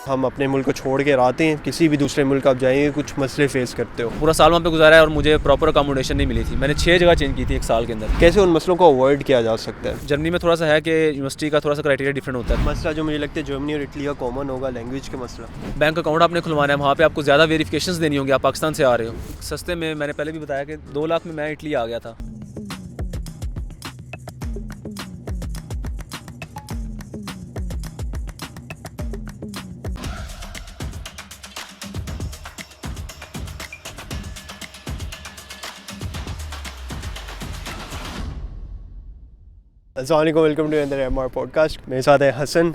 हम अपने मुल्क को छोड़ के आते हैं, किसी भी दूसरे मुल्क आप जाएंगे कुछ मसले फेस करते हो। पूरा साल वहाँ पे गुजारा है और मुझे प्रॉपर अकोमोडेशन नहीं मिली थी। मैंने 6 जगह चेंज की थी एक साल के अंदर। कैसे उन मसलों को अवॉइड किया जा सकता है? जर्मनी में थोड़ा सा है कि यूनिवर्सिटी का थोड़ा सा क्राइटेरिया डिफरेंट होता है। मसला जो मुझे लगता है जर्मनी और इटली का कॉमन होगा, लैंग्वेज का मसला। बैंक अकाउंट आपने खुलवाना है, वहाँ पे आपको ज़्यादा वेरिफिकेशंस देनी होंगी। आप पाकिस्तान से आ रहे हो सस्ते में, मैंने पहले भी बताया कि 2 लाख में मैं इटली आ गया था। अस्सलाम वालेकुम, वेलकम टू अंदर एमआर पॉडकास्ट। मेरे साथ है हसन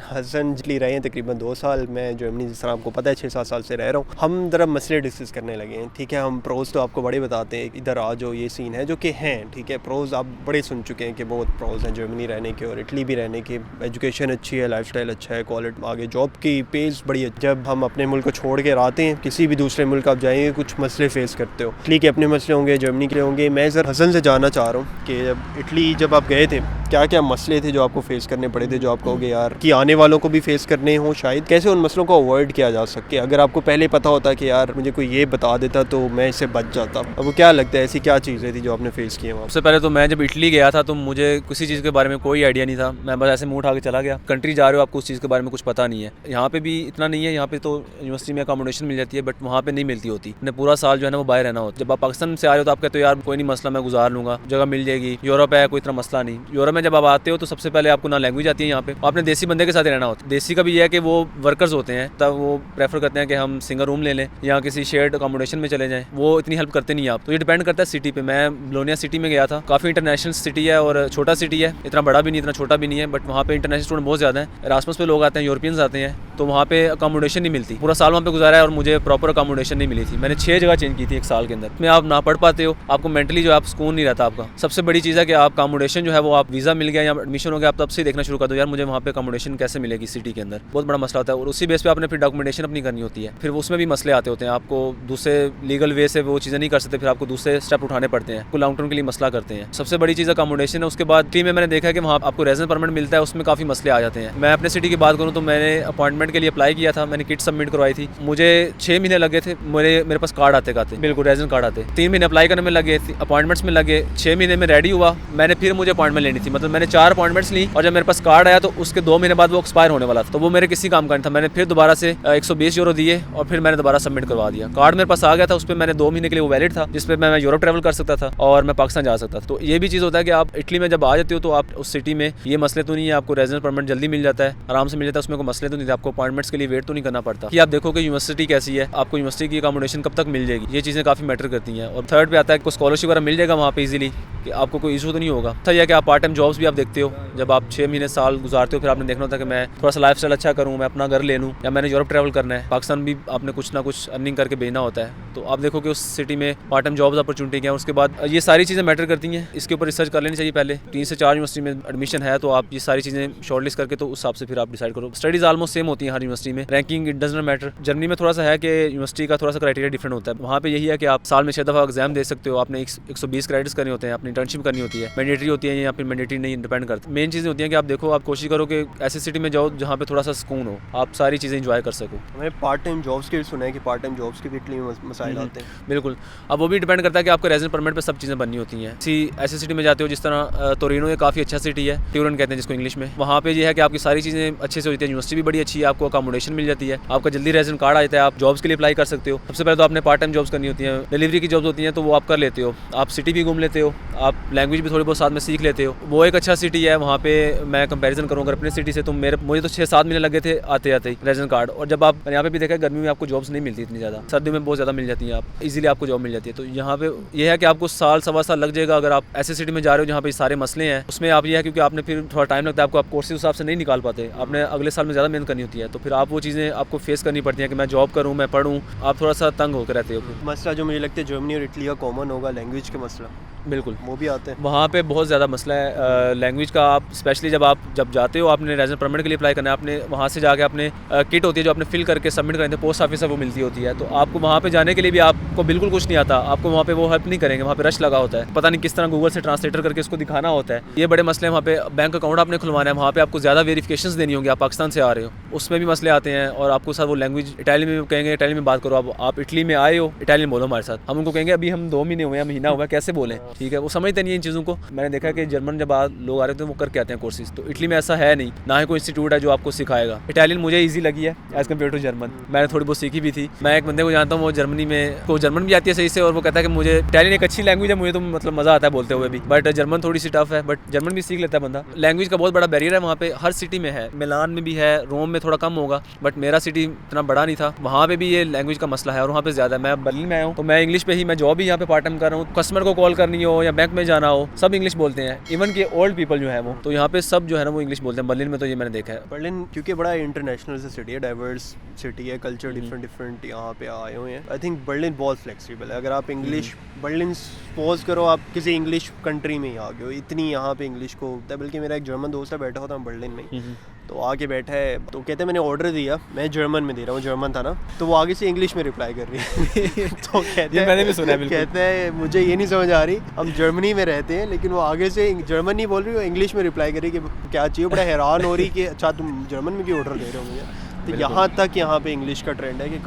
इटली रहे हैं तकरीबन 2 साल। मैं जर्मनी जिस तरह आपको पता है 6-7 साल से रह रहा हूँ। हम ज़रा मसले डिस्कस करने लगे हैं, ठीक है। हम प्रोज तो आपको बड़े बताते हैं, इधर आ जाओ ये सीन है जो कि हैं, ठीक है। प्रोज आप बड़े सुन चुके हैं कि बहुत प्रोज हैं जर्मनी रहने के और इटली भी रहने के। एजुकेशन अच्छी है, लाइफस्टाइल अच्छा है, क्वालिटी आगे जॉब की पेस बड़ी है। जब हम अपने मुल्क को छोड़ के आते हैं, किसी भी दूसरे मुल्क आप जाएंगे कुछ मसले फेस करते हो। इटली के अपने मसले होंगे, जर्मनी के होंगे। मैं ज़रा हसन से जानना चाह रहा हूँ कि इटली जब आप गए थे क्या क्या मसले थे जो आपको फेस करने पड़े थे, जो आप कहोगे यार कि आने वालों को भी फेस करने हो शायद। कैसे उन मसलों को अवॉइड किया जा सके? अगर आपको पहले पता होता कि यार मुझे कोई ये बता देता तो मैं इससे बच जाता। अब वो क्या लगता है, ऐसी क्या चीज़ें थी जो आपने फेस की वहाँ? सबसे पहले तो मैं जब इटली गया था तो मुझे किसी चीज़ के बारे में कोई आइडिया नहीं था। मैं बस ऐसे मुँह उठा के चला गया। कंट्री जा रहे हो, आपको उस चीज़ के बारे में कुछ पता नहीं है। यहाँ पे भी इतना नहीं है, यहाँ पे तो यूनिवर्सिटी में अकोमोडेशन मिल जाती है, बट वहाँ पे नहीं मिलती होती। मैंने पूरा साल जो है ना वो बाहर रहना होता है। जब आप पाकिस्तान से आ रहे हो तो आप कहते हो यार कोई नहीं मसला, मैं गुजार लूँगा, जगह मिल जाएगी। यूरोप है, कोई इतना मसला नहीं। यूरोप में जब आप आते हो तो सबसे पहले आपको ना लैंग्वेज आती है, यहाँ पे आपने देसी बंदे के साथ रहना होता है। देसी का भी ये है कि वो वर्कर्स होते हैं, तब वो प्रेफर करते हैं कि हम सिंगल रूम ले लें या किसी शेयर्ड अकोमोडेशन में चले जाएं। वो इतनी हेल्प करते नहीं है आप, तो ये डिपेंड करता है सिटी पे। मैं बोलोनिया सिटी में गया था, काफ़ी इंटरनेशनल सिटी है और छोटा सिटी है, इतना बड़ा भी नहीं इतना छोटा भी नहीं है, बट वहाँ पे इंटरनेशनल स्टूडेंट बहुत ज़्यादा है। एरास्मस पे लोग आते हैं, यूरोपियंस आते हैं, तो वहाँ पे अकोमोडेशन नहीं मिलती। पूरा साल वहाँ पे गुजारा है और मुझे प्रॉपर अकोमोडेशन नहीं मिली थी। मैंने 6 जगह चेंज की थी एक साल के अंदर। में आप ना पढ़ पाते हो, आपको मेंटली जो आप सुकून नहीं रहता आपका। सबसे बड़ी चीज़ है कि आप अकोमोडेशन जो है वो आप वीज़ा मिल गया या एडमिशन हो गया, आप तब से देखना शुरू कर दो यार मुझे वहाँ पे अकोमोडेशन कैसे मिलेगी सिटी के अंदर। बहुत बड़ा मसला होता है और उसी बेस पे आपने फिर डॉक्यूमेंटेशन अपनी करनी होती है। फिर उसमें भी मसले आते होते हैं, आपको दूसरे लीगल वे से वो चीज़ें नहीं कर सकते, फिर आपको दूसरे स्टेप उठाने पड़ते हैं, लॉन्ग टर्म के लिए मसला करते हैं। सबसे बड़ी चीज़ अकोमोडेशन है। उसके बाद टीम में मैंने देखा है कि वहाँ आपको रेजिडेंस परमिट मिलता है, उसमें काफ़ी मसले आ जाते हैं। मैं अपने सिटी की बात करूँ तो मैंने अपॉइंटमेंट के लिए अप्लाई किया था, मैंने किट सबमिट करवाई थी। मुझे 6 महीने लगे थे मेरे पास कार्ड आते बिल्कुल रेजिडेंस कार्ड आते। 3 महीने अप्लाई करने में लगे, अपॉइंटमेंट्स में लगे, 6 महीने में रेडी हुआ। मैंने फिर मुझे अपॉइंटमेंट लेनी थी, मतलब मैंने 4 अपॉइंटमेंट्स ली और जब मेरे पास कार्ड आया तो उसके 2 महीने बाद वो एक्सपायर होने वाला था, तो वो मेरे किसी काम का नहीं था। मैंने फिर दोबारा से 120 यूरो दिए और फिर मैंने दोबारा सबमिट करवा दिया। कार्ड मेरे पास आ गया था, उस पर मैंने 2 महीने के लिए वो वैलिड था, जिस पे मैं यूरोप ट्रैवल कर सकता था और मैं पाकिस्तान जा सकता था। तो ये भी चीज़ होता है कि आप इटली में जब आ जाते हो तो आप उस सिटी में ये मसले तो नहीं है, आपको रेजिडेंस परमिट जल्दी मिल जाता है, आराम से मिल जाता है, उसमें कोई मसले तो नहीं थे। आपको अपॉइंटमेंट्स के लिए वेट तो नहीं करना पड़ता कि आप देखो कि यूनिवर्सिटी कैसी है, आपको यूनिवर्सिटी की अकोमोडेशन कब तक मिल जाएगी। ये चीज़ें काफ़ी मैटर करती हैं। और थर्ड पे आता है कि स्कॉलरशिप वगैरह मिल जाएगा वहाँ पे इजीली, कि आपको कोई इशू तो नहीं होगा। था यह कि आप पार्ट टाइम जॉब्स भी आप देखते हो। जब आप 6 महीने साल गुजारते हो फिर आपने देखना होता है कि मैं थोड़ा सा लाइफस्टाइल अच्छा करूँ, मैं अपना घर ले लूँ, या मैंने यूरोप ट्रैवल करना है। पाकिस्तान भी आपने कुछ ना कुछ अर्निंग करके भेजना होता है, तो आप देखो कि उस सिटी में पार्ट टाइम जॉब्स अपॉर्चुनिटी क्या है। उसके बाद ये सारी चीज़ें मैटर करती हैं, इसके ऊपर रिसर्च कर लेनी चाहिए पहले। 3 से 4 यूनिवर्सिटी में एडमिशन है तो आप ये सारी चीज़ें शॉर्टलिस्ट करके तो उस हिसाब से फिर आप डिसाइड करो। स्टडीज़ ऑलमोस्ट सेम होती हैं हर यूनिवर्सिटी में, ranking it does not matter. Germany में थोड़ा सा है कि यूनिवर्सिटी का थोड़ा सा क्राइटेरिया डिफरेंट होता है। वहाँ पे यही है कि आप साल में 6 दफ़ा एग्जाम दे सकते हो, आपने 120 क्रेडिट्स करने होते हैं, अपनी इंटर्नशिप करनी होती है, मैंडेटरी होती है या फिर मैंडेटरी नहीं, डिपेंड करता है। मेन चीज़ें होती हैं कि आप देखो, आप कोशिश करो कि ऐसी सिटी में जाओ जहाँ पे थोड़ा सा सुकून हो, आप सारी चीज़ें इंजॉय कर सको। हमें पार्ट टाइम जॉब्स के सुना है कि पार्ट टाइम जॉब्स के भी इटली में मसाइल आते हैं। बिल्कुल, अब वो भी डिपेंड करता है कि आपको रेजिडेंस परमिट पे सब चीज़ें बननी होती हैं। ऐसी सिटी में जाते हो जिस तरह तोरिनो, ये काफ़ी अच्छा सिटी है, ट्यूरन कहते हैं जिसको इंग्लिश में। वहाँ पे ये है कि आपकी सारी चीज़ें अच्छे से होती है, यूनिवर्सिटी भी बड़ी अच्छी है, आपको अकोमोडेशन मिल जाती है, आपका जल्दी रेजिडेंस कार्ड आ जाता है, आप जॉब्स के लिए अप्लाई कर सकते हो। सबसे पहले तो आपने पार्ट टाइम जॉब्स करनी होती हैं, डिलीवरी की जॉब्स होती हैं तो वो आप कर लेते हो, आप सिटी भी घूम लेते हो, आप लैंग्वेज भी थोड़ी बहुत साथ में सीख लेते हो। वो एक अच्छा सिटी है। वहाँ पे मैं कंपैरिजन करूँगा अपने सिटी से, तो मुझे तो 6-7 महीने लगे थे आते आते ही रेजिडेंस कार्ड। और जब आप यहाँ पे भी देखा, गर्मी में आपको जॉब्स नहीं मिलती इतनी ज़्यादा, सर्दी में बहुत ज़्यादा मिल जाती हैं, आप इजीली आपको जॉब मिल जाती है। तो यहाँ पे ये है कि आपको साल सवा साल लग जाएगा अगर आप ऐसे सिटी में जा रहे हो जहाँ पे सारे मसले हैं। उसमें आप ये है क्योंकि आपने फिर थोड़ा टाइम लगता है, आपको आप कोर्स हिसाब से नहीं निकाल पाते, आपने अगले साल में ज़्यादा मेहनत करनी होती है, तो फिर आप वो चीज़ें आपको फेस करनी पड़ती हैं कि मैं जॉब करूँ, मैं पढ़ूँ, आप थोड़ा सा तंग होकर रहते हो। फिर मसला जो मुझे लगता है जर्मनी और इटली का कॉमन होगा, लैंग्वेज का मसला। बिल्कुल वो भी आते हैं। वहाँ पे बहुत ज़्यादा मसला है लैंग्वेज का। आप स्पेशली जब जाते हो आपने रेजिडेंट परमिट के लिए अप्लाई करना है, आपने वहाँ से जाके अपने किट होती है जो आपने फिल करके सबमिट करते हैं पोस्ट ऑफिस से, वो मिलती होती है। तो आपको वहाँ पे जाने के लिए भी आपको बिल्कुल कुछ नहीं आता, आपको वहाँ पे वो हेल्प नहीं करेंगे, वहाँ पे रश लगा होता है, पता नहीं किस तरह गूगल से ट्रांसलेटर करके उसको दिखाना होता है। ये बड़े मसले हैं। वहाँ पे बैंक अकाउंट आपने खुलवाना है, वहाँ पे आपको ज़्यादा वेरिफिकेशंस देनी होंगी, आप पाकिस्तान से आ रहे हो, उसमें भी मसले आते हैं। और आपको साथ वो लैंग्वेज इटालियन में कहेंगे, इटालियन में बात करो, आप इटली में आए हो इटालियन बोलो हमारे साथ, हम उनको कहेंगे अभी हम 2 महीने हुए हैं, महीना हुआ है, कैसे बोलें, ठीक है, वो समझते नहीं है इन चीज़ों को। मैंने देखा कि जर्मन जब लोग आ रहे थे वो करके आते हैं कोर्सेज, तो इटली में ऐसा है नहीं, ना ही कोई इंस्टीट्यूट है जो आपको सिखाएगा। इटालियन मुझे ईजी लगी है एज़ कम्पेयर टू जर्मन, मैंने थोड़ी बहुत सीखी भी थी। मैं एक बंदे को जानता हूँ वो जर्मनी में को जर्मन भी आती है सही से, और वो कहता है कि मुझे इटालियन एक अच्छी लैंग्वेज है, मुझे तो मतलब मज़ा आता है बोलते हुए भी, बट जर्मन थोड़ी सी टफ है, बट जर्मन भी सीख लेता है बंदा। लैंग्वेज का बहुत बड़ा बैरियर है वहाँ पे, हर सिटी में है, मिलान में भी है, रोम में थोड़ा कम होगा, बट मेरा सिटी इतना बड़ा नहीं था, वहाँ पे भी ये लैंग्वेज का मसला है और वहाँ पे ज़्यादा। मैं बर्लिन में आया हूँ तो मैं इंग्लिश पे ही, मैं जॉब भी यहाँ पे पार्ट टाइम कर रहा हूँ, कस्टमर को कॉल करनी हो या बैंक में जाना हो सब इंग्लिश बोलते हैं, इवन कि ओल्ड पीपल जो है वो, तो यहाँ पे सब जो है ना वो इंग्लिश बोलते हैं बर्लिन में, तो ये मैंने देखा है। बर्लिन क्योंकि बड़ा इंटरनेशनल से सिटी है, डाइवर्स सिटी है, कल्चर डिफरेंट यहाँ पे आए हुए हैं। आई थिंक बर्लिन बहुत फ्लेक्सिबल है। अगर आप इंग्लिश बर्लिन सपोज करो आप किसी इंग्लिश कंट्री में ही आ गए हो, इतनी यहाँ पे इंग्लिश को होता है। बल्कि मेरा एक जर्मन दोस्त है, बैठा होता है बर्लिन में, तो आके बैठा है, तो कहते हैं मैंने ऑर्डर दिया, मैं जर्मन में दे रहा हूँ, जर्मन था ना, तो वो आगे से इंग्लिश में रिप्लाई कर रही है तो कहते हैं, मैंने भी सुना है, बिल्कुल। कहते हैं मुझे ये नहीं समझ आ रही, हम जर्मनी में रहते हैं, लेकिन वो आगे से जर्मन नहीं बोल रही, वो इंग्लिश में रिप्लाई कर रही कि क्या चाहिए। बड़ा हैरान हो रही कि अच्छा तुम जर्मन में क्यों ऑर्डर दे रहे हो मुझे। तो यहाँ तक यहाँ पे इंग्लिश का ट्रेंड है कि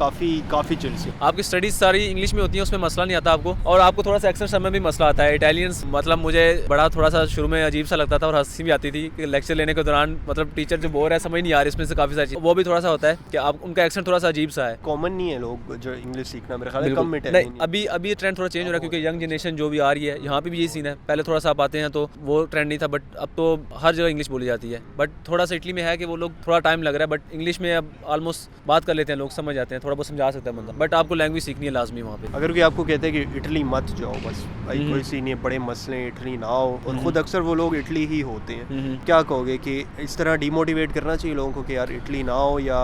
काफ़ी चिल सी। आपकी स्टडीज सारी इंग्लिश में होती हैं, उसमें मसला नहीं आता आपको, और आपको थोड़ा सा एक्सेंट समय भी मसला आता है। इटालियंस मतलब मुझे बड़ा थोड़ा सा शुरू में अजीब सा लगता था और हंसी भी आती थी कि लेक्चर लेने के दौरान मतलब टीचर जो बोल रहा है समझ नहीं आ रही, इसमें से काफ़ी सारी चीज़, वो भी थोड़ा सा होता है कि आप उनका एक्सेंट थोड़ा सा अजीब सा है। कॉमन नहीं है लोग जो इंग्लिश सीखना, मेरे ख्याल कम में नहीं, अभी ये ट्रेंड थोड़ा चेंज हो रहा है क्योंकि यंग जनरेशन जो भी आ रही है, यहाँ पे भी यही सीन है। पहले थोड़ा सा आप आते हैं तो वो ट्रेंड नहीं था, बट अब तो हर जगह इंग्लिश बोली जाती है। बट थोड़ा सा इटली में है कि वो लोग थोड़ा टाइम लग रहा है, बट इंग्लिश में अब ऑलमोस्ट बात कर लेते हैं लोग, समझ जाते हैं, थोड़ा बहुत समझा सकता है बंदा, बट आपको लैंग्वेज सीखनी है लाजमी वहाँ पे। अगर कोई आपको कहते हैं कि इटली मत जाओ, बस भाई कोई सी नहीं, बड़े मसले हैं, इटली ना हो, और खुद अक्सर वो लोग इटली ही होते हैं, क्या कहोगे कि इस तरह डिमोटिवेट करना चाहिए लोगों को कि यार इटली ना हो, या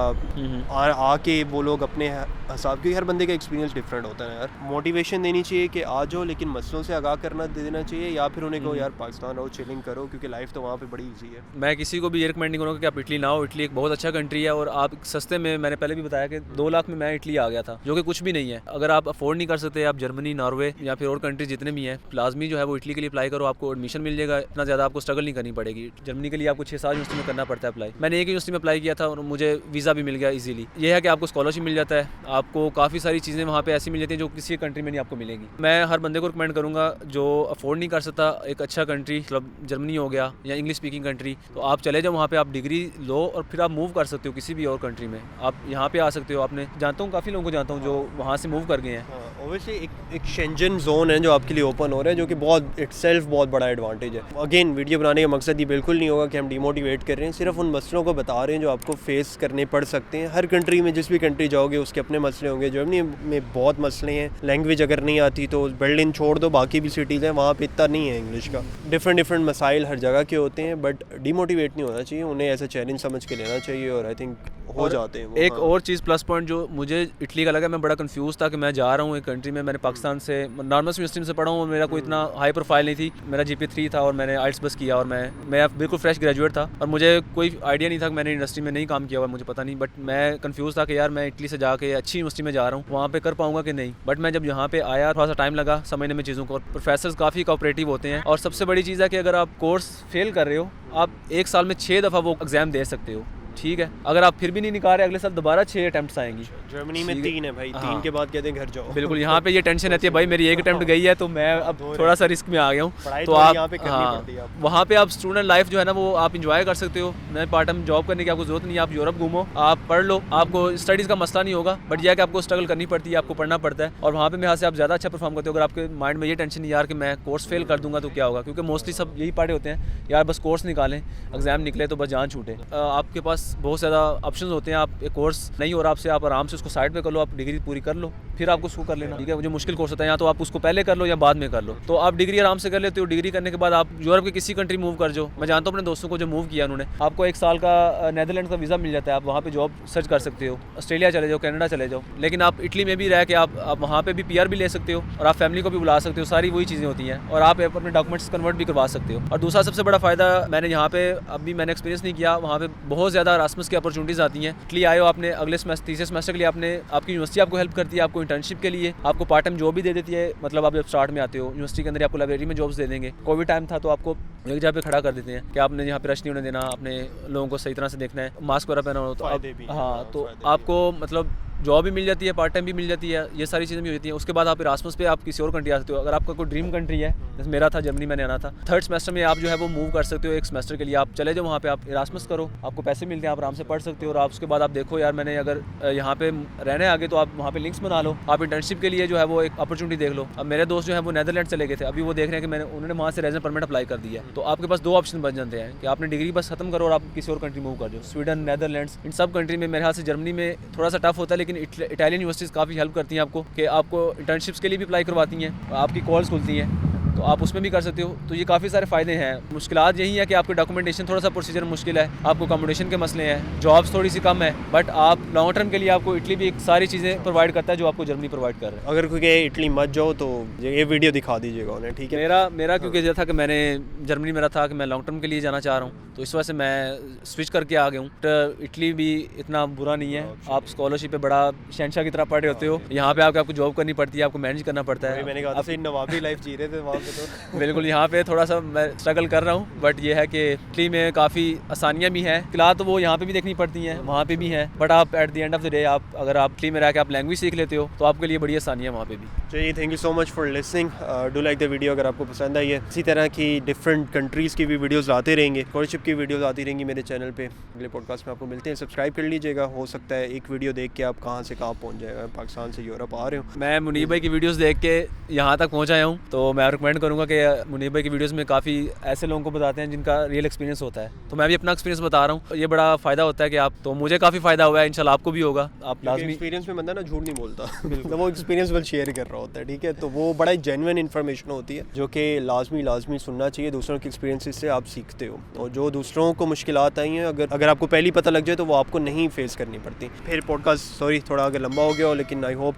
आके वो लोग अपने हिसाब, क्योंकि हर बंदे का एक्सपीरियंस डिफरेंट होता है यार, मोटिवेशन देनी चाहिए कि आ जाओ, लेकिन मसलों से आगाह करना दे देना चाहिए, या फिर उन्हें कहो यार पाकिस्तान रहो, चिलिंग करो, क्योंकि लाइफ तो वहाँ पे बड़ी ईजी है। मैं किसी को भी ये रिकमेंड नहीं करूँगा कि आप इटली ना हो। इटली एक बहुत अच्छा कंट्री है और आप सस्ते में, मैंने पहले भी बताया कि 2 लाख में मैं इटली आ गया था, जो कि कुछ भी नहीं है। अगर आप अफोर्ड नहीं कर सकते, आप जर्मनी, नॉर्वे या फिर और कंट्री जितने भी हैं, लाजमी जो है वो इटली के लिए अप्लाई करो, आपको एडमिशन मिल जाएगा, इतना ज़्यादा आपको स्ट्रगल नहीं करनी पड़ेगी। जर्मनी के लिए आपको 6 साल यूनिवर्सिटी में करना पड़ता है अप्लाई, मैंने एक यूनिवर्सिटी में अप्लाई किया था और मुझे वीज़ा भी मिल गया ईजिली। ये है कि आपको स्कॉलरशिप मिल जाता है, आपको काफ़ी सारी चीज़ें वहाँ पे ऐसी मिल जाती हैं जो किसी कंट्री में नहीं आपको मिलेगी। मैं हर बंदे को रिकमेंड करूँगा जो अफोर्ड नहीं कर सकता, एक अच्छा कंट्री मतलब जर्मनी हो गया या इंग्लिश स्पीकिंग कंट्री, तो आप चले जाओ वहाँ पे, आप डिग्री लो और फिर आप मूव कर सकते हो किसी भी और कंट्री में, आप यहाँ पे आ सकते हो। आपने जानता हूँ काफ़ी लोगों को जानता हूँ जो वहाँ से मूव कर गए हैं। ओबियसली एक शेंजन जोन है जो आपके लिए ओपन हो रहा है, जो कि बहुत इटसेल्फ बहुत बड़ा एडवांटेज है। अगेन वीडियो बनाने का मकसद ये बिल्कुल नहीं होगा कि हम डिमोटिवेट कर रहे हैं, सिर्फ उन मसलों को बता रहे हैं जो आपको फेस करने पड़ सकते हैं। हर कंट्री में, जिस भी कंट्री जाओगे उसके अपने मसले होंगे। जर्मनी में बहुत मसले हैं, लैंग्वेज अगर नहीं आती तो बर्लिन छोड़ दो, बाकी भी सिटीज़ हैं वहाँ पे इतना नहीं है इंग्लिश का। डिफरेंट मसाइल हर जगह के होते हैं, बट डिमोटिवेट नहीं होना चाहिए, उन्हें ऐसा चैलेंज समझ के लेना चाहिए, और आई थिंक हो जाते हैं वो। एक और चीज़ प्लस पॉइंट जो मुझे इटली का लगा, मैं बड़ा कंफ्यूज था कि मैं जा रहा हूँ एक कंट्री में, मैंने पाकिस्तान से नॉर्मल यूनिवर्सिटी से पढ़ा हूँ, मेरा कोई इतना हाई प्रोफाइल नहीं थी, मेरा GPA 3 था और मैंने IELTS बस किया, और मैं बिल्कुल फ्रेश ग्रेजुएट था और मुझे कोई आइडिया नहीं था कि मैंने इंडस्ट्री में नहीं काम किया हुआ, मुझे पता नहीं, बट मैं कंफ्यूज था कि यार मैं इटली से जाके अच्छी यूनिवर्सिटी में जा रहा हूँ, वहाँ पे कर पाऊंगा कि नहीं। बट मैं जब यहाँ पे आया थोड़ा सा टाइम लगा समझने में चीज़ों को, और प्रोफेसर्स काफ़ी कोऑपरेटिव होते हैं, और सबसे बड़ी चीज़ है कि अगर आप कोर्स फेल कर रहे हो, आप 1 साल में 6 दफ़ा वो एग्ज़ाम दे सकते हो, ठीक है। अगर आप फिर भी नहीं निकाल रहे, अगले साल दोबारा 6 अटेम्प्ट्स आएंगी। जर्मनी में 3 है भाई, 3 के बाद कहते हैं घर जाओ। बिल्कुल, यहाँ पे ये टेंशन रहती है भाई मेरी 1 अटेम्प्ट गई है तो मैं अब थोड़ा सा रिस्क में आ गया हूँ, तो आप वहाँ पे आप स्टूडेंट लाइफ जो है ना वो आप इंजॉय कर सकते हो। मैं पार्ट टाइम जॉब करने की आपको जरूरत नहीं है, आप यूरोप घूमो, आप पढ़ लो, आपको स्टडीज़ का मसला नहीं होगा, बट यह कि आपको स्ट्रगल करनी पड़ती है, आपको पढ़ना पड़ता है, और वहाँ पे यहाँ से आप ज़्यादा अच्छा परफॉर्म करते हो। अगर आपके माइंड में ये टेंशन नहीं यार कि मैं कोर्स फेल कर दूंगा तो क्या होगा, क्योंकि मोस्टली सब यही पढ़े होते हैं यार बस कोर्स निकालें, एग्जाम निकले तो बस जान छूटे। आपके पास बहुत ज़्यादा ऑप्शन होते हैं। आप एक कोर्स नहीं हो रहा आपसे, आप आराम से उसको साइड पे कर लो, आप डिग्री पूरी कर लो, फिर आपको उसको कर लेना, ठीक है। जो मुश्किल कोर्स होता है, या तो आप उसको पहले कर लो या बाद में कर लो। तो आप डिग्री आराम से कर लेते हो, डिग्री करने के बाद आप यूरोप के किसी कंट्री मूव कर जाओ। मैं जानता हूँ अपने दोस्तों को जो मूव किया उन्होंने, आपको 1 साल का नीदरलैंड का वीज़ा मिल जाता है, आप वहाँ पे जॉब सर्च कर सकते हो, ऑस्ट्रेलिया चले जाओ, कनाडा चले जाओ। लेकिन आप इटली में भी रह के आप वहाँ पे भी PR भी ले सकते हो और आप फैमिली को भी बुला सकते हो, सारी वही चीज़ें होती हैं, और आप अपने डॉक्यूमेंट्स कन्वर्ट भी करवा सकते हो। और दूसरा सबसे बड़ा फ़ायदा मैंने यहाँ पे अभी मैंने एक्सपीरियंस नहीं किया, वहाँ पे बहुत ज़्यादा एरास्मस की अपॉर्चुनिटीज़ आती हैं। इटली आए हो, आपने अगले तीसरे सेमेस्टर के लिए आपकी यूनिवर्सिटी आपको हेल्प करती है, आपको इंटर्नशिप के लिए आपको पार्ट टाइम जॉब भी दे देती है। मतलब आप जब स्टार्ट में आते हो यूनिवर्सिटी के अंदर आपको लाइब्रेरी में जॉब्स दे देंगे। कोविड टाइम था तो आपको एक जगह पे खड़ा कर देते हैं कि आपने यहाँ पे रश नहीं होने देना, अपने लोगों को सही तरह से देखना है, मास्क वगैरह पहना हो तो हाँ, तो आपको मतलब जॉब भी मिल जाती है, पार्ट टाइम भी मिल जाती है, ये सारी चीज़ें भी होती हैं। उसके बाद आप इरास्मस पे आप किसी और कंट्री आ सकते हो। अगर आपका कोई ड्रीम कंट्री है, जैसे मेरा था जर्मनी, मैंने आना था, 3rd सेमेस्टर में आप जो है वो मूव कर सकते हो। 1 सेमेस्टर के लिए आप चले जाओ वहाँ पे, आप इरास्मस करो, आपको पैसे मिलते हैं, आप आराम से पढ़ सकते हो। और आप उसके बाद आप देखो यार मैंने अगर यहाँ पे रहना है आगे तो आप वहाँ पे लिंक्स बना लो, आप इंटर्नशिप के लिए जो है वो एक अपॉर्चुनिटी देख लो। अब मेरे दोस्त जो है वो नीदरलैंड चले गए थे, अभी वो देख रहे हैं कि उन्होंने वहाँ से रेजिडेंट परमिट अप्लाई कर दिया है। तो आपके पास 2 ऑप्शन बन जाते हैं कि आपने डिग्री बस खत्म करो और आप किसी और कंट्री मूव कर जाओ। स्वीडन, नीदरलैंड्स, इन सब कंट्री में मेरे ख्याल से जर्मनी में थोड़ा सा टफ होता है, लेकिन इटालियन यूनिवर्सिटीज़ काफ़ी हेल्प करती हैं आपको कि आपको इंटर्नशिप्स के लिए भी अप्लाई करवाती हैं, आपकी कॉल्स खुलती हैं, तो आप उसमें भी कर सकते हो। तो ये काफ़ी सारे फ़ायदे हैं। मुश्किलात यही है कि आपके डॉक्यूमेंटेशन थोड़ा सा प्रोसीजर मुश्किल है, आपको अकोमोडेशन के मसले हैं, जॉब्स थोड़ी सी कम है, बट आप लॉन्ग टर्म के लिए आपको इटली भी एक सारी चीज़ें प्रोवाइड करता है जो आपको जर्मनी प्रोवाइड कर रहा है। अगर कोई कहे इटली मत जाओ तो ये वीडियो दिखा दीजिएगा उन्हें, ठीक है। मेरा क्योंकि ये था कि मैंने जर्मनी मेरा था कि मैं लॉन्ग टर्म के लिए जाना चाह रहा हूँ, तो इस वजह से मैं स्विच करके आ गया हूँ। तो इटली भी इतना बुरा नहीं है, आप स्कॉलरशिप पे बड़ा शहनशाह की तरह पढ़े होते हो, यहाँ पे आपको जॉब करनी पड़ती है, आपको मैनेज करना पड़ता है। मैंने कहा नवाबी लाइफ जी रहे थे वहाँ पे तो बिल्कुल, यहाँ पे थोड़ा सा मैं स्ट्रगल कर रहा हूँ, बट ये है कि इटली में काफ़ी आसानियाँ भी हैं। क्लास तो वो यहाँ पे भी देखनी पड़ती हैं, वहाँ पे भी हैं, बट आप at the end of the day अगर आप इटली में रह के आप लैंग्वेज सीख लेते हो तो आपके लिए बड़ी आसानियाँ वहाँ पे भी। चलिए, thank you so much for listening. Do like the video अगर आपको पसंद आई है। इसी तरह की डिफरेंट कंट्रीज़ की भी वीडियोज़ आते रहेंगे, स्कॉलरशिप की वीडियोज़ आती रहेंगी मेरे चैनल पे। अगले पॉडकास्ट में आपको मिलते हैं, सब्सक्राइब कर लीजिएगा। हो सकता है एक वीडियो देख के आप कहाँ से कहाँ पहुँच जाएगा। पाकिस्तान से यूरोप आ रहे हो, मैं मुनीब भाई की वीडियोज़ देख के यहाँ तक पहुँच आया हूँ, तो मैं रिकमेंड करूँगा कि मुनीब भाई की वीडियोज़ में काफ़ी ऐसे लोगों को बताते हैं जिनका रियल एक्सपीरियंस होता है। तो मैं भी अपना एक्सपीरियंस बता रहा हूँ, ये बड़ा फ़ायदा होता है कि आप, तो मुझे काफ़ी फ़ायदा हुआ है, इंशाल्लाह आपको भी होगा। आप लाजमी एक्सपीरियंस में बंदा ना झूठ नहीं बोलता मतलब वो एक्सपीरियंस बल शेयर कर रहा होता है, ठीक है। तो वो बड़ा जेन्युइन इन्फॉर्मेशन होती है जो कि लाजमी सुनना चाहिए। दूसरों के एक्सपीरियंसेस से आप सीखते हो, और जो दूसरों को मुश्किलात आई हैं अगर आपको पहले पता लग जाए तो वो आपको नहीं फेस करनी पड़ती। फिर पॉडकास्ट सॉरी थोड़ा आगे लंबा हो गया हो, लेकिन आई होप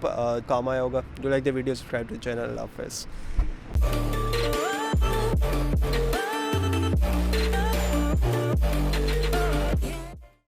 काम आया होगा। Do like the video, subscribe to the channel. अल्लाह हाफ़िज़।